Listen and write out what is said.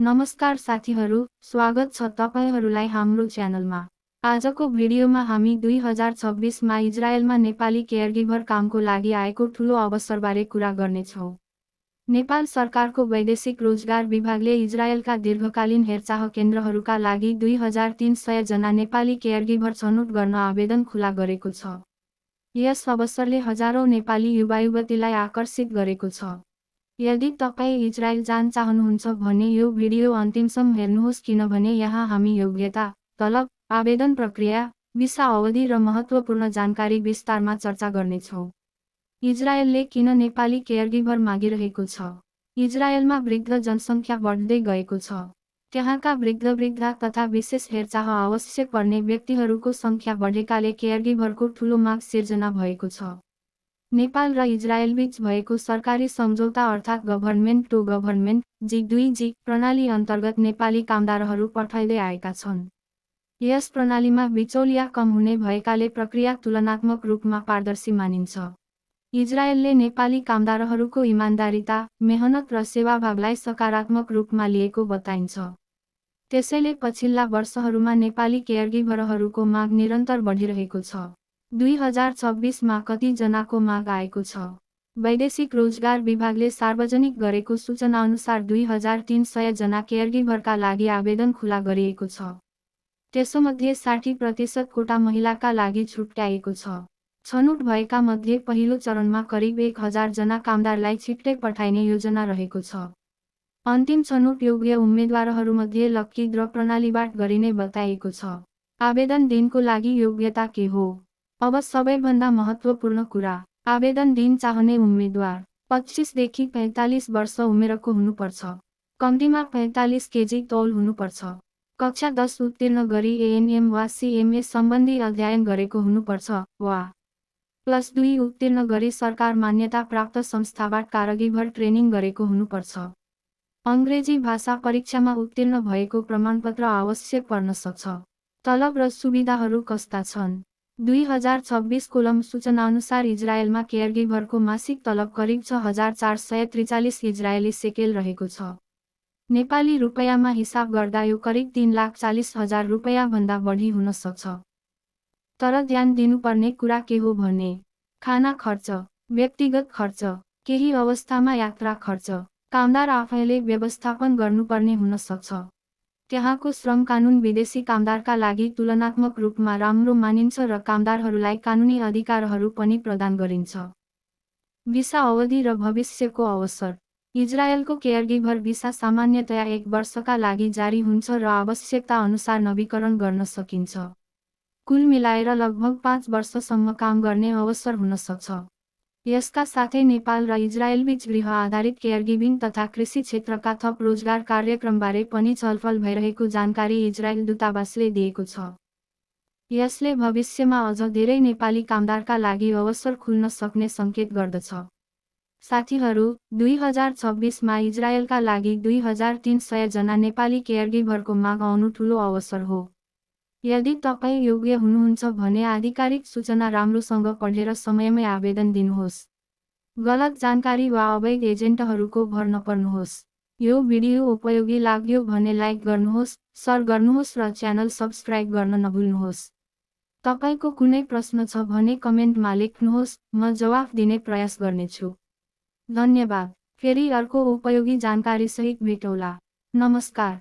नमस्कार साथीहरू, स्वागत छ तपाईहरूलाई हाम्रो च्यानलमा। आजको भिडियोमा हामी 2026 मा इजरायलमा नेपाली केयरगिभर कामको लागि आएको ठूलो अवसरबारे कुरा गर्नेछौँ। नेपाल सरकारको वैदेशिक रोजगार विभागले इजरायलका दीर्घकालीन हेरचाह केन्द्रहरूका लागि 2300 जना नेपाली केयरगिभर छनौट गर्न आवेदन खुला गरेको छ। यस अवसरले हजारौं नेपाली युवायुवतीलाई आकर्षित गरेको छ। यदि तपाईँ इजरायल जान चाहनुहुन्छ भने यो भिडियो अन्तिमसम्म हेर्नुहोस् किनभने यहाँ हामी योग्यता, तलब, आवेदन प्रक्रिया, भिसा अवधि र महत्त्वपूर्ण जानकारी विस्तारमा चर्चा गर्नेछौँ। इजरायलले किन नेपाली केयरगिभर मागिरहेको छ? इजरायलमा वृद्ध जनसङ्ख्या बढ्दै गएको छ। त्यहाँका वृद्ध तथा विशेष हेरचाह आवश्यक पर्ने व्यक्तिहरूको सङ्ख्या बढेकाले केयरगिभरको ठूलो माग सिर्जना भएको छ। नेपाल र इजरायलबीच भएको सरकारी सम्झौता अर्थात् गभर्नमेन्ट टु गभर्नमेन्ट G2G प्रणाली अन्तर्गत नेपाली कामदारहरू पठाइँदै आएका छन्। यस प्रणालीमा बिचौलिया कम हुने भएकाले प्रक्रिया तुलनात्मक रूपमा पारदर्शी मानिन्छ। इजरायलले नेपाली कामदारहरूको इमानदारीता, मेहनत र सेवाभावलाई सकारात्मक रूपमा लिएको बताइन्छ। त्यसैले पछिल्ला वर्षहरूमा नेपाली केयरगिभरहरूको माग निरन्तर बढिरहेको छ। 2026 मा कति जनाको माग आएको छ? वैदेशिक रोजगार विभागले सार्वजनिक गरेको सूचना अनुसार 2300 जना केयरगिभरका लागि आवेदन खुला गरिएको छ। त्यसमध्ये 60% कोटा महिलाका लागि छुट्याइएको छ। छनौट भएका मध्ये पहिलो चरणमा करिब 1000 जना कामदारलाई छिट्टै पठाइने योजना रहेको छ। अन्तिम छनौट योग्य उम्मेदवारहरूमध्ये लक्की ड्र प्रणालीबाट गरिने बताइएको छ। आवेदन दिनको लागि योग्यता के हो? अब सबैभन्दा महत्त्वपूर्ण कुरा, आवेदन दिन चाहने उम्मेदवार 25 देखि 45 वर्ष उमेरको हुनुपर्छ। कम्तीमा 45 केजी तौल हुनुपर्छ। कक्षा 10 उत्तीर्ण गरी ANM वा CMA सम्बन्धी अध्ययन गरेको हुनुपर्छ वा +2 उत्तीर्ण गरी सरकार मान्यता प्राप्त संस्थाबाट केयरगिभर ट्रेनिङ गरेको हुनुपर्छ। अङ्ग्रेजी भाषा परीक्षामा उत्तीर्ण भएको प्रमाणपत्र आवश्यक पर्न सक्छ। तलब र सुविधाहरू कस्ता छन्? 2026 कोलम सूचना अनुसार इजरायलमा केयरगिभरको मासिक तलब करिब 6443 इजरायली सेकेल रहेको छ। नेपाली रुपैयाँमा हिसाब गर्दा यो करिब 3,40,000 रुपैयाँभन्दा बढी हुन सक्छ। तर ध्यान दिनुपर्ने कुरा के हो भने, खाना खर्च, व्यक्तिगत खर्च, केही अवस्थामा यात्रा खर्च, कामदार आफैले व्यवस्थापन गर्नुपर्ने हुन सक्छ। त्यहाँको श्रम कानुन विदेशी कामदारका लागि तुलनात्मक रूपमा राम्रो मानिन्छ र कामदारहरूलाई कानुनी अधिकारहरू पनि प्रदान गरिन्छ। भिसा अवधि र भविष्यको अवसर। इजरायलको केयरगिभर भिसा सामान्यतया 1 वर्षका लागि जारी हुन्छ र आवश्यकता अनुसार नवीकरण गर्न सकिन्छ। कुल मिलाएर लगभग 5 वर्षसम्म काम गर्ने अवसर हुन सक्छ। यसका साथै नेपाल र इजरायलबीच गृह आधारित केयरगिभिङ तथा कृषि क्षेत्रका थप रोजगार कार्यक्रमबारे पनि छलफल भइरहेको जानकारी इजरायल दूतावासले दिएको छ। यसले भविष्यमा अझ धेरै नेपाली कामदारका लागि अवसर खुल्न सक्ने सङ्केत गर्दछ। साथीहरू, 2026 मा इजरायलका लागि 2300 जना नेपाली केयरगिभरको माग आउनु ठूलो अवसर हो। यदि तपाईँ योग्य हुनुहुन्छ भने आधिकारिक सूचना राम्रोसँग पढेर समयमै आवेदन दिनुहोस्। गलत जानकारी वा अवैध एजेन्टहरूको भर नपर्नुहोस्। यो भिडियो उपयोगी लाग्यो भने लाइक गर्नुहोस्, शेयर गर्नुहोस् र च्यानल सब्स्क्राइब गर्न नभुल्नुहोस्। तपाईको कुनै प्रश्न छ भने कमेन्टमा लेख्नुहोस्, म जवाफ दिने प्रयास गर्नेछु। धन्यवाद। फेरि अर्को उपयोगी जानकारीसहित भेटौँला। नमस्कार।